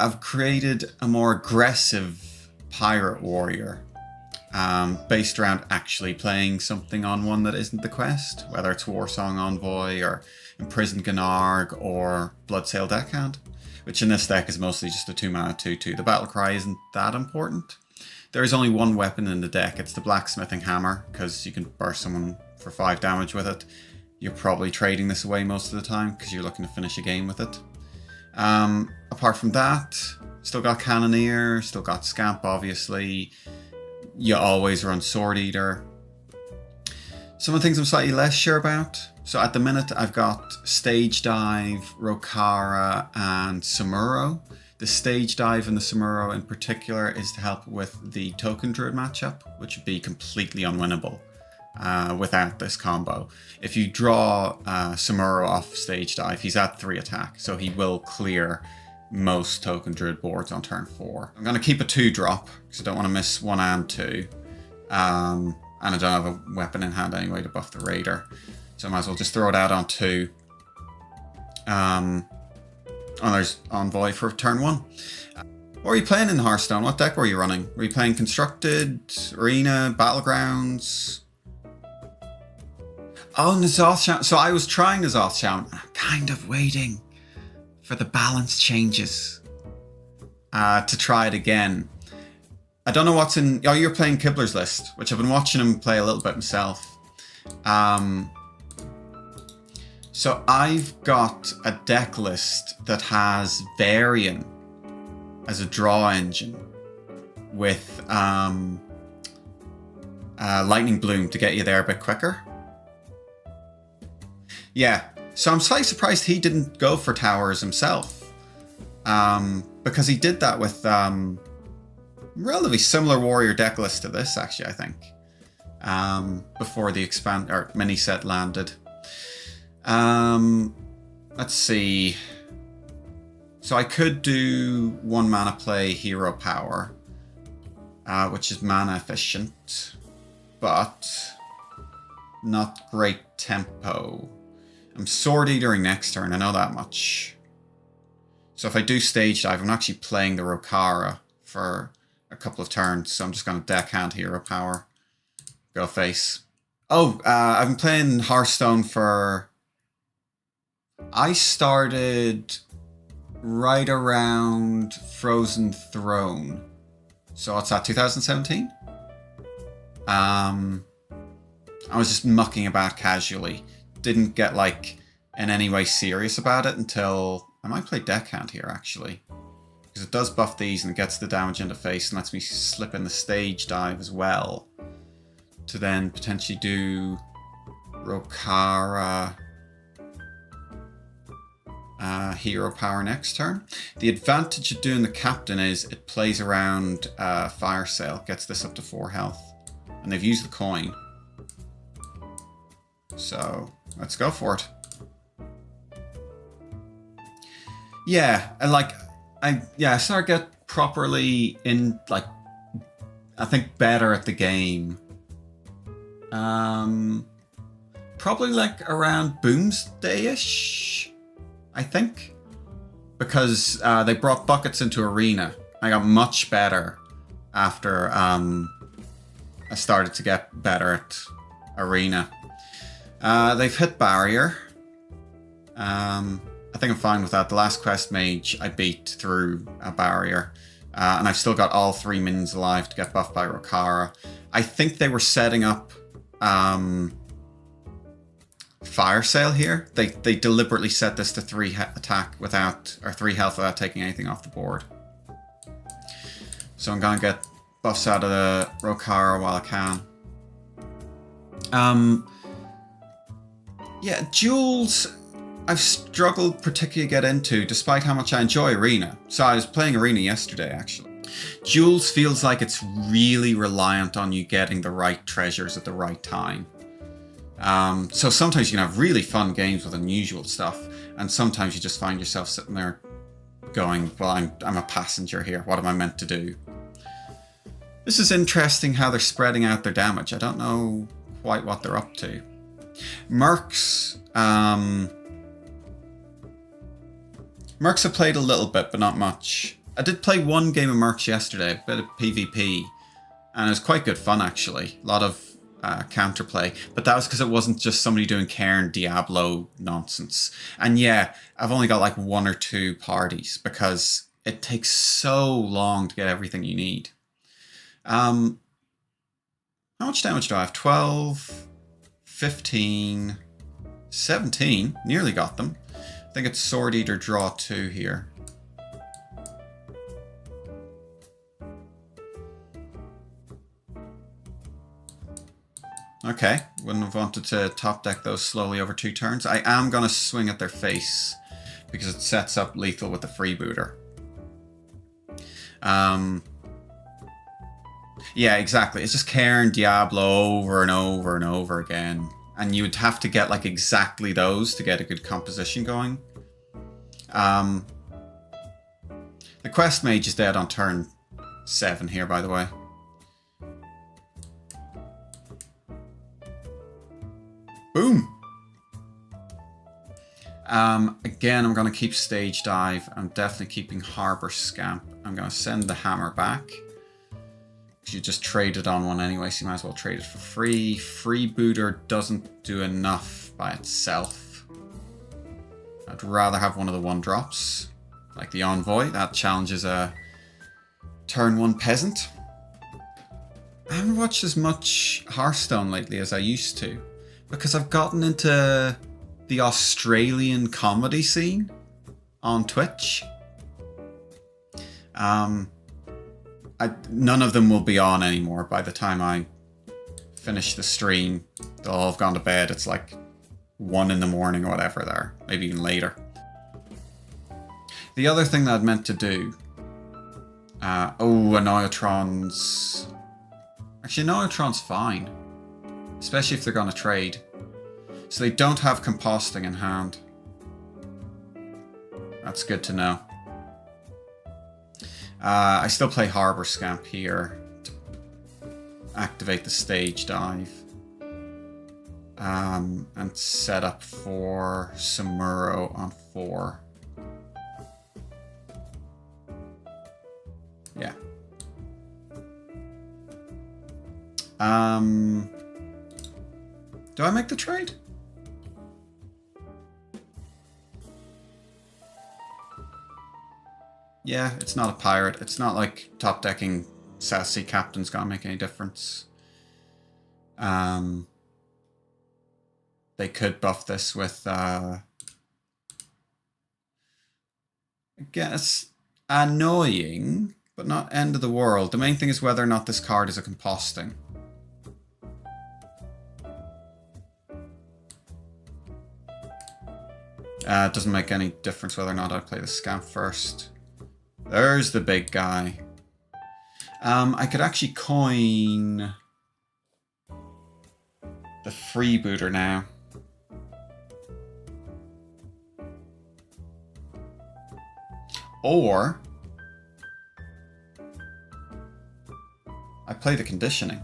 I've created a more aggressive pirate warrior based around actually playing something on one that isn't the quest, whether it's Warsong Envoy or Imprisoned Gnarg or Bloodsail Deckhand, which in this deck is mostly just a 2-mana 2/2. The battle cry isn't that important. There is only one weapon in the deck. It's the Blacksmithing Hammer, because you can burst someone for 5 damage with it. You're probably trading this away most of the time because you're looking to finish a game with it. Apart from that, still got Cannoneer, still got Scamp, obviously. You always run Sword Eater. Some of the things I'm slightly less sure about. So at the minute, I've got Stage Dive, Rokara, and Samuro. The Stage Dive and the Samuro in particular is to help with the Token Druid matchup, which would be completely unwinnable without this combo. If you draw Samuro off Stage Dive, he's at 3 attack, so he will clear most Token Druid boards on turn 4. I'm going to keep a 2-drop, because I don't want to miss 1 and 2. And I don't have a weapon in hand anyway to buff the Raider, so I might as well just throw it out on 2. Oh, there's Envoy for turn 1. What were you playing in Hearthstone? What deck were you running? Were you playing Constructed, Arena, Battlegrounds? Oh, N'Zoth Shaman. So I was trying N'Zoth Shaman. I'm kind of waiting for the balance changes to try it again. I don't know what's in... Oh, you're playing Kibler's List, which I've been watching him play a little bit myself. So I've got a deck list that has Varian as a draw engine with Lightning Bloom to get you there a bit quicker. Yeah, so I'm slightly surprised he didn't go for towers himself, because he did that with relatively similar warrior deck list to this, actually, I think, before the expand or mini set landed. Let's see. So I could do 1 mana play Hero Power, which is mana efficient, but not great tempo. I'm Sword Eatering next turn, I know that much. So if I do Stage Dive, I'm actually playing the Rokara for a couple of turns, so I'm just going to Deckhand Hero Power. Go face. Oh, I've been playing Hearthstone for... I started right around Frozen Throne. So what's that, 2017? I was just mucking about casually. Didn't get like in any way serious about it until... I might play Deckhand here actually, because it does buff these and it gets the damage into face and lets me slip in the Stage Dive as well to then potentially do Rokara Hero Power next turn. The advantage of doing the Captain is it plays around Fire Sale, gets this up to 4 health, and they've used the coin. So let's go for it. Yeah, and like I started to get properly in, like, I think better at the game. Probably like around Boomsday-ish, I think, because they brought buckets into Arena. I got much better after I started to get better at Arena. They've hit Barrier. I think I'm fine with that. The last Quest Mage I beat through a Barrier. And I've still got all 3 minions alive to get buffed by Rokara. I think they were setting up Fire Sale here. They deliberately set this to 3 attack without, or 3 health without taking anything off the board. So I'm gonna get buffs out of the Rokara while I can. Yeah, duels I've struggled particularly to get into, despite how much I enjoy Arena. So I was playing Arena yesterday, actually. Duels feels like it's really reliant on you getting the right treasures at the right time. So sometimes you can have really fun games with unusual stuff, and sometimes you just find yourself sitting there going, well, I'm a passenger here. What am I meant to do? This is interesting how they're spreading out their damage. I don't know quite what they're up to. Mercs have played a little bit, but not much. I did play one game of Mercs yesterday, a bit of PvP, and it was quite good fun actually. A lot of counterplay, but that was because it wasn't just somebody doing Cairn Diablo nonsense. And yeah, I've only got like 1 or 2 parties because it takes so long to get everything you need. How much damage do I have? 12, 15, 17. Nearly got them. I think it's Sword Eater draw 2 here. Okay, wouldn't have wanted to top deck those slowly over 2 turns. I am going to swing at their face because it sets up lethal with the freebooter. Yeah, exactly. It's just Cairn Diablo over and over and over again. And you would have to get like exactly those to get a good composition going. The Quest Mage is dead on turn 7 here, by the way. Boom! Again, I'm going to keep Stage Dive. I'm definitely keeping Harbor Scamp. I'm going to send the hammer back. You just traded on one anyway, so you might as well trade it for free. Freebooter doesn't do enough by itself. I'd rather have one of the 1-drops, like the Envoy. That challenges a turn 1 peasant. I haven't watched as much Hearthstone lately as I used to, because I've gotten into the Australian comedy scene on Twitch. None of them will be on anymore by the time I finish the stream. They'll all have gone to bed. It's like 1 in the morning or whatever there, maybe even later. The other thing that I'd meant to do... Annoyotron's... Actually, Annoyotron's fine. Especially if they're going to trade. So they don't have composting in hand. That's good to know. I still play Harbor Scamp here to activate the Stage Dive. And set up for Samuro on 4. Yeah. Do I make the trade? Yeah, it's not a pirate. It's not like top decking South Sea Captain's gonna make any difference. They could buff this with I guess annoying, but not end of the world. The main thing is whether or not this card is a composting. It doesn't make any difference whether or not I play the Scamp first. There's the big guy. I could actually coin the freebooter now. Or I play the conditioning.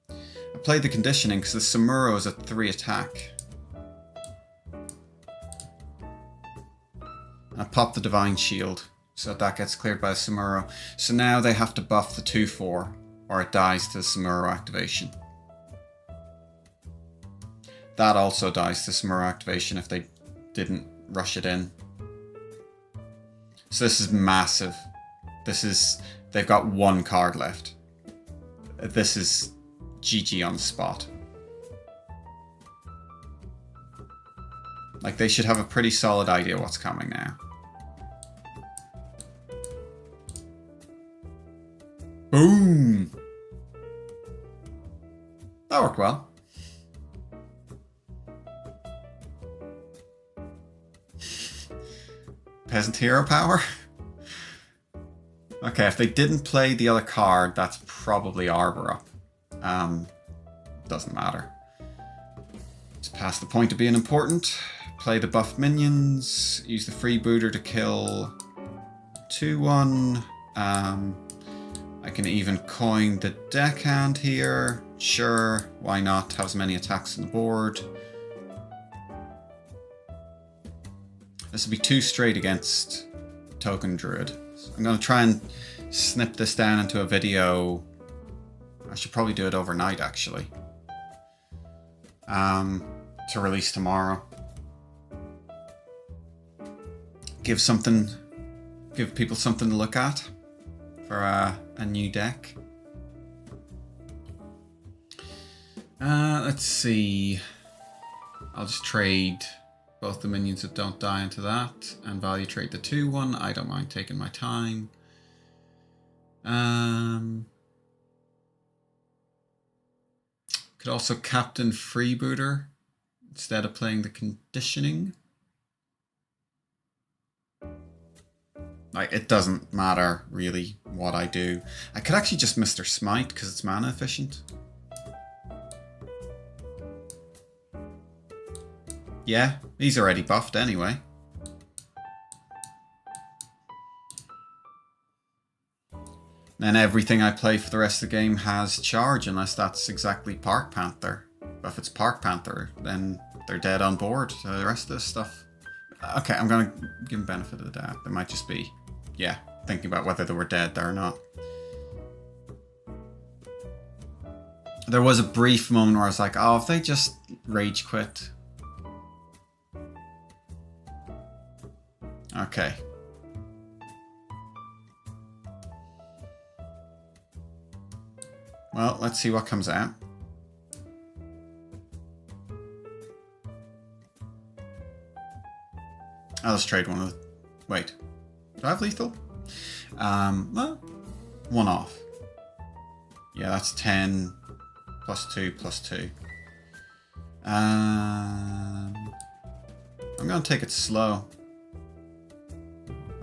I play the conditioning because the Samuro is a 3 attack. I pop the Divine Shield. So that gets cleared by the Samuro. So now they have to buff the 2/4 or it dies to the Samuro activation. That also dies to Samuro activation if they didn't rush it in. So this is massive. They've got 1 card left. This is GG on the spot. Like, they should have a pretty solid idea what's coming now. Boom! That worked well. Peasant hero power? Okay, if they didn't play the other card, that's probably Arbor up. Doesn't matter. It's past the point of being important. Play the buffed minions, use the freebooter to kill 2/1. I can even coin the deckhand here. Sure, why not? Have as many attacks on the board. This would be 2 straight against Token Druid. I'm going to try and snip this down into a video. I should probably do it overnight, actually. To release tomorrow. Give people something to look at for a new deck. Let's see. I'll just trade both the minions that don't die into that and value trade the 2-1. I don't mind taking my time. Could also captain Freebooter instead of playing the conditioning. Like, it doesn't matter really what I do. I could actually just Mr. Smite because it's mana efficient. Yeah, he's already buffed anyway. Then everything I play for the rest of the game has charge, unless that's exactly Park Panther. But if it's Park Panther, then they're dead on board. So the rest of this stuff... Okay, I'm going to give them benefit of the doubt. They might just be, yeah, thinking about whether they were dead there or not. There was a brief moment where I was like, oh, if they just rage quit. Okay. Well, let's see what comes out. I'll just trade one of the... Wait. Do I have lethal? Well, one off. Yeah, that's 10 plus 2 plus 2. I'm going to take it slow.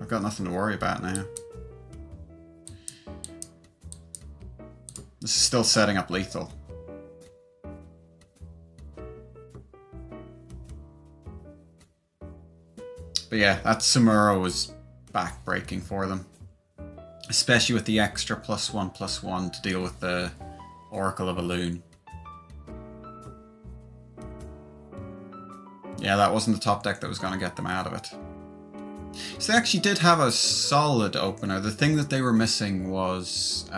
I've got nothing to worry about now. This is still setting up lethal. But yeah, that Samuro was back-breaking for them. Especially with the extra +1/+1 to deal with the Oracle of Elune. Yeah, that wasn't the top deck that was going to get them out of it. So they actually did have a solid opener. The thing that they were missing was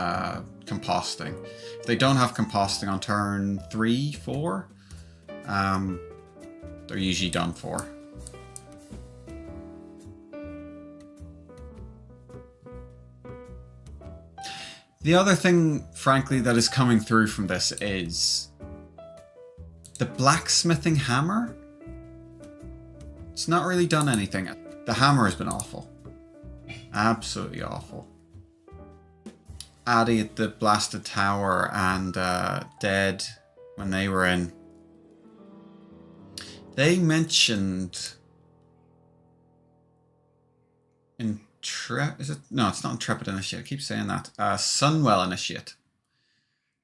composting. If they don't have composting on turn 3, 4, they're usually done for. The other thing, frankly, that is coming through from this is the blacksmithing hammer. It's not really done anything. The hammer has been awful. Absolutely awful. Addy at the Blasted Tower and Dead, when they were in, they mentioned... Is it? No, it's not Intrepid Initiate. I keep saying that. Sunwell Initiate,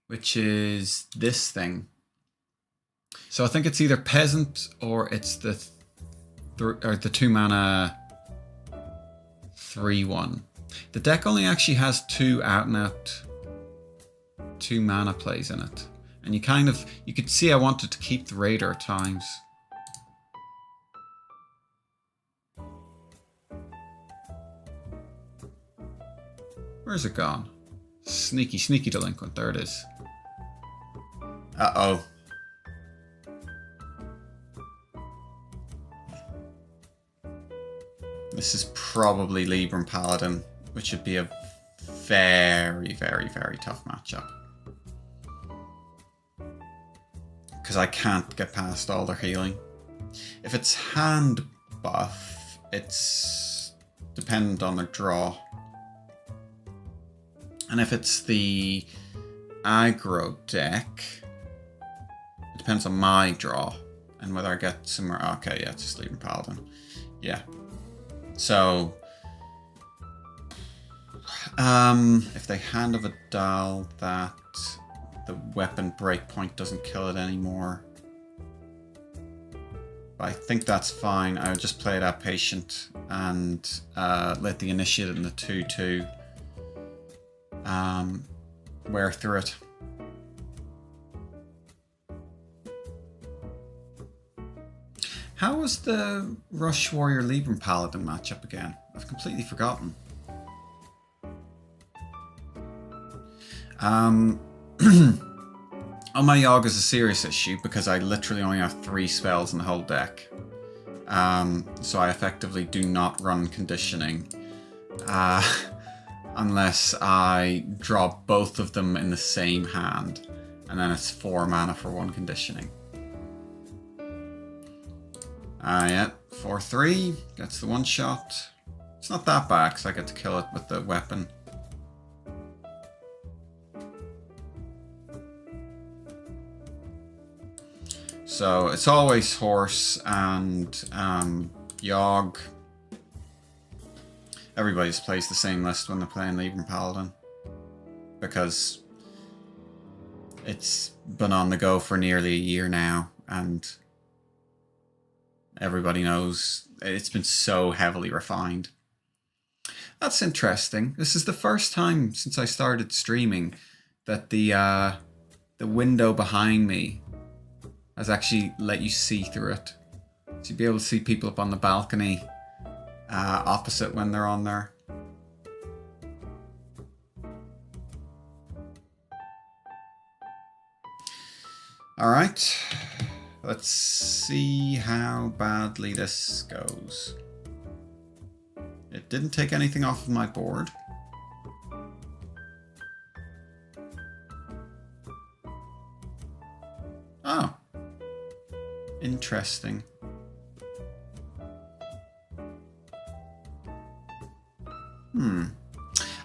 which is this thing. So I think it's either Peasant or it's the 2 mana 3/1. The deck only actually has 2 out and out 2 mana plays in it, and you could see I wanted to keep the Raider at times. Where's it gone? Sneaky, sneaky delinquent. There it is. Uh-oh. This is probably Libram Paladin, which would be a very, very, very tough matchup. Because I can't get past all their healing. If it's hand buff, it's dependent on their draw. And if it's the aggro deck, it depends on my draw and whether I get somewhere. Okay, yeah, it's just Libram Paladin. Yeah. So, if they Hand of Adal that, the weapon breakpoint doesn't kill it anymore. But I think that's fine. I would just play that patient and let the Initiate in the 2/2 wear through it. How was the Rush Warrior Libram Paladin matchup again? I've completely forgotten. On my Yogg is a serious issue because I literally only have 3 spells in the whole deck. So I effectively do not run conditioning. Unless I draw both of them in the same hand. And then it's 4 mana for 1 conditioning. Yeah, 4/3. Gets the 1 shot. It's not that bad because I get to kill it with the weapon. So it's always horse and Yogg. Everybody just plays the same list when they're playing Libram Paladin. Because it's been on the go for nearly a year now, and everybody knows it's been so heavily refined. That's interesting. This is the first time since I started streaming that the window behind me has actually let you see through it. So you'll be able to see people up on the balcony opposite when they're on there. Alright, let's see how badly this goes. It didn't take anything off of my board. Oh, interesting.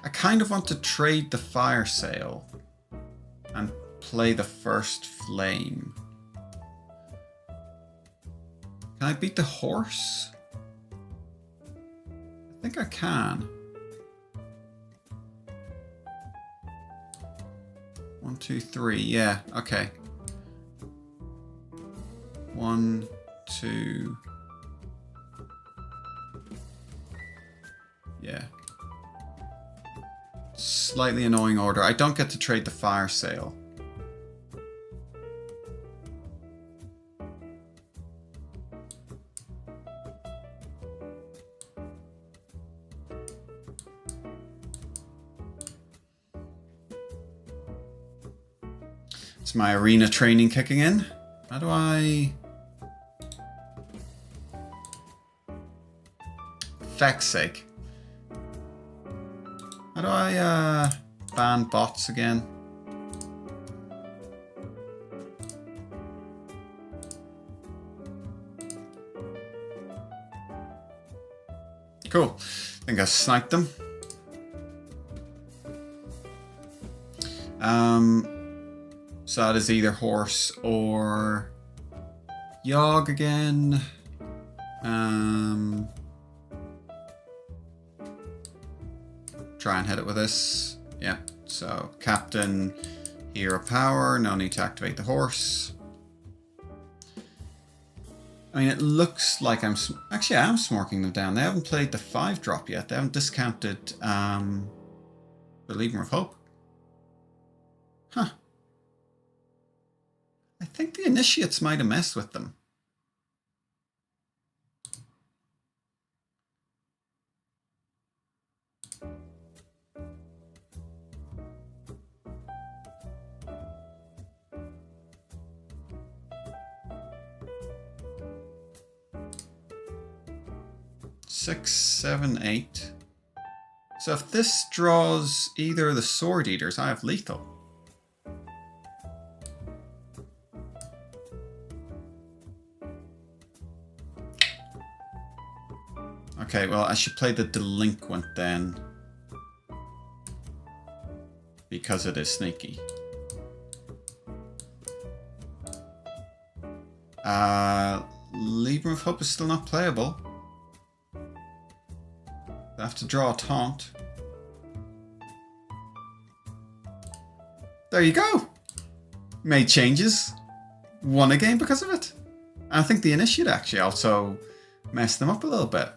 I kind of want to trade the fire sale and play the first flame. Can I beat the horse? I think I can. 1, 2, 3. Yeah, okay. 1, 2. Yeah. Slightly annoying order. I don't get to trade the fire sale. It's my arena training kicking in. How do I... Feck's sake. How do I ban bots again? Cool. I think I sniped them. So that is either horse or Yogg again. Try and hit it with this. Yeah, so Captain, Hero Power, no need to activate the horse. I mean, it looks like I'm... Actually, I am smorking them down. They haven't played the 5-drop yet. They haven't discounted the Legion of Hope. Huh. I think the Initiates might have messed with them. Six, 7, 8. So if this draws either of the Sword Eaters, I have lethal. Okay, well, I should play the Delinquent then. Because it is sneaky. Libram of Hope is still not playable. I have to draw a taunt. There you go. Made changes. Won a game because of it. I think the Initiate actually also messed them up a little bit.